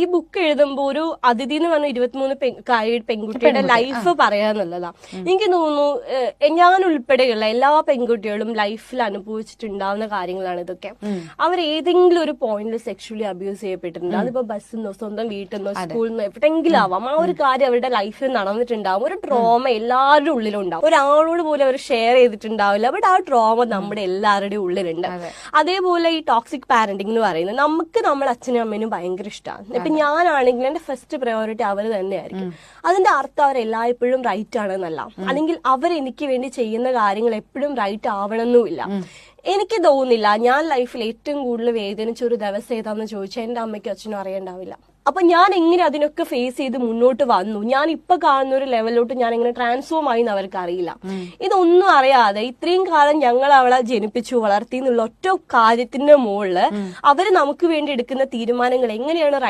ഈ ബുക്ക് എഴുതുമ്പോൾ ഒരു അതിഥി എന്ന് പറഞ്ഞ 23 പെൺകുട്ടിയുടെ ലൈഫ് പറയാന്നുള്ളതാ. എനിക്ക് തോന്നുന്നു ഞാൻ ഉൾപ്പെടെയുള്ള എല്ലാ പെൺകുട്ടികളും ലൈഫിൽ അനുഭവിച്ചിട്ടുണ്ടാവുന്ന കാര്യങ്ങളാണ് ഇതൊക്കെ. അവർ ഏതെങ്കിലും ഒരു പോയിന്റിൽ സെക്ഷുവലി അബ്യൂസ് ചെയ്യപ്പെട്ടിട്ടുണ്ട്. അതിപ്പോ ബസ്സിൽ നിന്നോ സ്വന്തം വീട്ടിൽ നിന്നോ സ്കൂളിൽ നിന്നോ എവിടെയെങ്കിലും ആവാം. ആ ഒരു കാര്യം അവരുടെ ലൈഫിൽ നടന്നിട്ടുണ്ടാവും. ഒരു ട്രോമ എല്ലാവരുടെ ഉള്ളിലും ഉണ്ടാവും. ഒരാളോട് പോലും അവർ ഷെയർ ചെയ്തിട്ടുണ്ടാവില്ല. ബട്ട് ആ ട്രോമ നമ്മുടെ എല്ലാവരുടെയും ഉള്ളിലുണ്ട്. അതേപോലെ ഈ ടോക്സിക് പാരന്റിംഗ് എന്ന് പറയുന്നത് നമുക്ക് നമ്മുടെ അച്ഛനും അമ്മേനും ഭയങ്കര ഇഷ്ടമാണ്. ഇപ്പൊ ഞാനാണെങ്കിൽ എന്റെ ഫസ്റ്റ് പ്രയോറിറ്റി അവർ തന്നെയായിരിക്കും. അതിന്റെ അർത്ഥം അവർ എല്ലായ്പ്പോഴും റൈറ്റ് ആണെന്നല്ല, അല്ലെങ്കിൽ അവരെനിക്ക് വേണ്ടി ചെയ്യുന്ന കാര്യങ്ങൾ എപ്പോഴും റൈറ്റ് ആവണമെന്നുമില്ല. എനിക്ക് തോന്നുന്നില്ല ഞാൻ ലൈഫിൽ ഏറ്റവും കൂടുതൽ വേദനിച്ച ഒരു ദിവസം ഏതാന്ന് ചോദിച്ചാൽ എന്റെ അമ്മയ്ക്കും അച്ഛനും അറിയണ്ടാവില്ല. അപ്പൊ ഞാൻ എങ്ങനെ അതിനൊക്കെ ഫേസ് ചെയ്ത് മുന്നോട്ട് വന്നു, ഞാൻ ഇപ്പൊ കാണുന്ന ഒരു ലെവലിലോട്ട് ഞാൻ എങ്ങനെ ട്രാൻസ്ഫോം ആയി എന്ന് അവർക്ക് അറിയില്ല. ഇതൊന്നും അറിയാതെ ഇത്രയും കാലം ഞങ്ങൾ അവളെ ജനിപ്പിച്ചു വളർത്തി എന്നുള്ള ഒറ്റ കാര്യത്തിന്റെ മുകളില് അവര് നമുക്ക് വേണ്ടി എടുക്കുന്ന തീരുമാനങ്ങൾ എങ്ങനെയാണ്